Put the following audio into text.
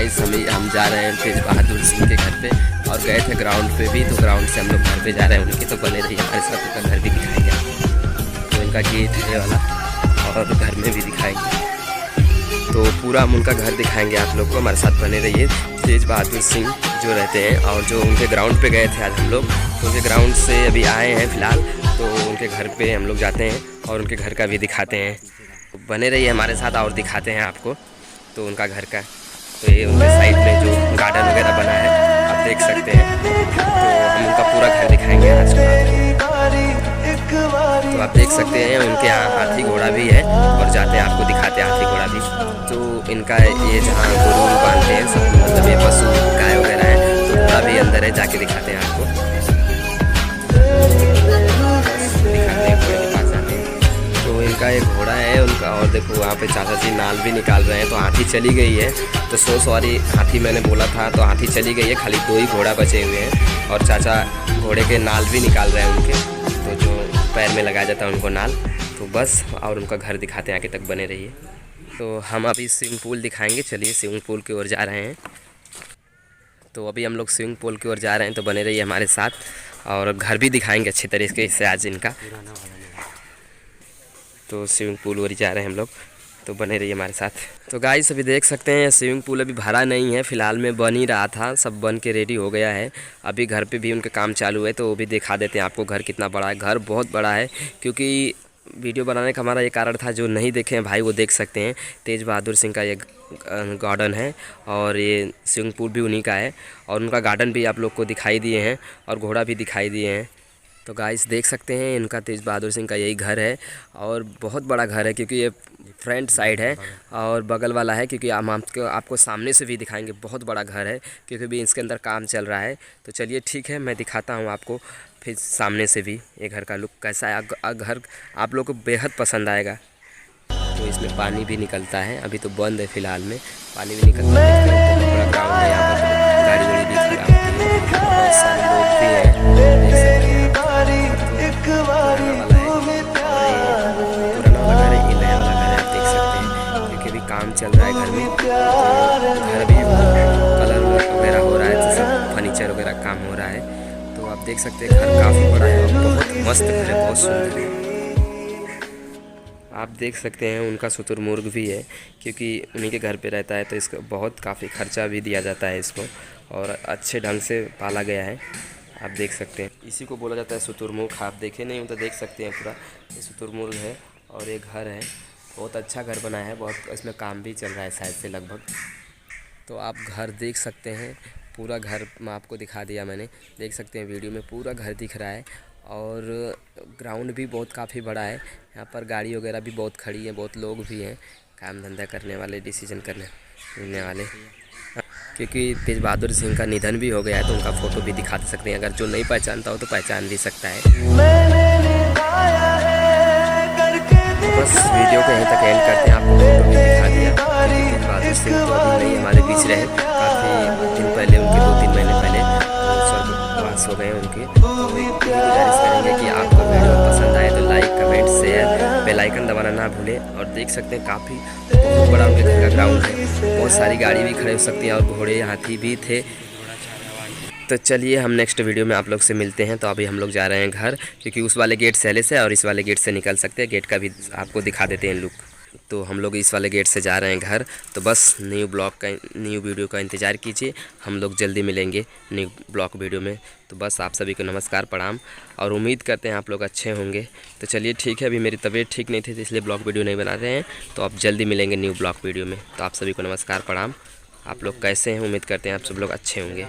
Guys हम जा रहे हैं तेज बहादुर सिंह के घर पे और गए थे ग्राउंड पे भी, तो ग्राउंड से हम लोग घर पे जा रहे हैं उनके। तो बने रहिए हमारे साथ, उनका घर भी दिखाएंगे, तो इनका गेट है वाला और घर में भी दिखाएंगे, तो पूरा हम उनका घर दिखाएंगे आप लोग को। हमारे साथ बने रहिए। तेज बहादुर सिंह जो रहते हैं और जो उनके ग्राउंड पे गए थे आज हम लोग, तो उनके ग्राउंड से अभी आए हैं फ़िलहाल, तो उनके घर पे हम लोग जाते हैं और उनके घर का भी दिखाते हैं। तो बने रहिए हमारे साथ और दिखाते हैं आपको तो उनका घर का। तो ये उनके साइड में जो गार्डन वगैरह बना है आप देख सकते हैं, तो हम उनका पूरा घर दिखाएंगे आज का। तो आप देख सकते हैं उनके यहाँ हाथी घोड़ा भी है और जाते हैं आपको दिखाते हैं हाथी घोड़ा भी। तो इनका ये जहाँ गुरु बांधते हैं सब, मतलब ये पशु गाय वगैरह है, तो घोड़ा भी अंदर है, जाके दिखाते हैं आपको। तो इनका एक घोड़ा है उनका, और देखो वहाँ पे चाचा जी नाल भी निकाल रहे हैं। तो हाथी चली गई है, तो सॉरी हाथी मैंने बोला था, तो हाथी चली गई है, खाली 2 ही घोड़ा बचे हुए हैं और चाचा घोड़े के नाल भी निकाल रहे हैं उनके, तो जो पैर में लगाया जाता है उनको नाल। तो बस और उनका घर दिखाते हैं, आगे तक बने रहिए। तो हम अभी स्विमिंग पूल दिखाएंगे, चलिए स्विमिंग पूल की ओर जा रहे हैं। तो अभी हम लोग स्विमिंग पूल की ओर जा रहे हैं, तो बने रहिए हमारे साथ और घर भी दिखाएंगे अच्छे तरीके से आज इनका। तो स्विमिंग पूल ओर जा रहे हैं हम लोग, तो बने रहिए हमारे साथ। तो गाइस अभी देख सकते हैं स्विमिंग पूल अभी भरा नहीं है, फ़िलहाल में बन ही रहा था, सब बन के रेडी हो गया है। अभी घर पे भी उनके काम चालू है, तो वो भी दिखा देते हैं आपको घर कितना बड़ा है। घर बहुत बड़ा है, क्योंकि वीडियो बनाने का हमारा ये कारण था, जो नहीं देखे हैं भाई वो देख सकते हैं। तेज बहादुर सिंह का ये गार्डन है और ये स्विमिंग पूल भी उन्हीं का है, और उनका गार्डन भी आप लोग को दिखाई दिए हैं और घोड़ा भी दिखाई दिए हैं। तो गाइस देख सकते हैं इनका तेज बहादुर सिंह का यही घर है, और बहुत बड़ा घर है, क्योंकि ये फ्रंट साइड है और बगल वाला है, क्योंकि हम आपको सामने से भी दिखाएंगे। बहुत बड़ा घर है, क्योंकि भी इसके अंदर काम चल रहा है। तो चलिए ठीक है, मैं दिखाता हूँ आपको फिर सामने से भी ये घर का लुक कैसा है। घर आप लोग को बेहद पसंद आएगा। तो इसमें पानी भी निकलता है, अभी तो बंद है फ़िलहाल में, पानी भी निकलता है। पूरा ग्राउंड है, यहाँ पर गाड़ी वाड़ी भी खड़ा होती है, बहुत सारे लोग भी हैं, देख सकते हैं। काम चल रहा है घर में, घर भी कलर वगैरह हो रहा है, तो सब फर्नीचर वगैरह काम हो रहा है। तो आप देख सकते हैं घर काफ़ी बड़ा है और बहुत मस्त घर है, बहुत सुंदर है। आप देख सकते हैं उनका शुतुरमुर्ग भी है, क्योंकि उन्हीं के घर पे रहता है, तो इसका बहुत काफ़ी खर्चा भी दिया जाता है इसको, और अच्छे ढंग से पाला गया है। आप देख सकते हैं इसी को बोला जाता है शुतुरमुर्ग। आप देखे नहीं हो तो देख सकते हैं, पूरा ये शुतुरमुर्ग है और ये घर है। बहुत अच्छा घर बना है, बहुत इसमें काम भी चल रहा है शायद से लगभग। तो आप घर देख सकते हैं, पूरा घर मैं आपको दिखा दिया मैंने, देख सकते हैं वीडियो में पूरा घर दिख रहा है। और ग्राउंड भी बहुत काफ़ी बड़ा है, यहाँ पर गाड़ी वगैरह भी बहुत खड़ी है, बहुत लोग भी हैं काम धंधा करने वाले, डिसीजन करने वाले। क्योंकि तेज बहादुर सिंह का निधन भी हो गया है, तो उनका फ़ोटो भी दिखा सकते हैं, अगर जो नहीं पहचानता हो तो पहचान भी सकता है। बस वीडियो को यहीं तक एंड करते हैं, आपको फोटो भी दिखा दिया। तेज बहादुर सिंह तो अभी नहीं हमारे बीच रहे, काफ़ी दिन पहले उनके 2-3 महीने पहले स्वर्गवास हो गए उनके। तो गुजारिश करेंगे कि आपको वीडियो पसंद आए तो like, comment, share, bell icon दबाना ना भूलें। और देख सकते हैं काफ़ी बहुत बड़ा उनके घर का ग्राउंड है, बहुत सारी गाड़ी भी खड़ी हो सकती है और घोड़े हाथी भी थे। तो चलिए हम नेक्स्ट वीडियो में आप लोग से मिलते हैं। तो अभी हम लोग जा रहे हैं घर, क्योंकि उस वाले गेट से एले से और इस वाले गेट से निकल सकते हैं, गेट का भी आपको दिखा देते हैं लुक। तो हम लोग इस वाले गेट से जा रहे हैं घर। तो बस न्यू वीडियो का इंतज़ार कीजिए, हम लोग जल्दी मिलेंगे न्यू ब्लॉग वीडियो में। तो बस आप सभी को नमस्कार, प्रणाम, और उम्मीद करते हैं आप लोग अच्छे होंगे। तो चलिए ठीक है, अभी मेरी तबीयत ठीक नहीं थी, तो इसलिए ब्लॉग वीडियो नहीं बना रहे हैं। तो आप जल्दी मिलेंगे न्यू ब्लॉग वीडियो में। तो आप सभी को नमस्कार, प्रणाम। आप लोग कैसे हैं? उम्मीद करते हैं आप सब लोग अच्छे होंगे।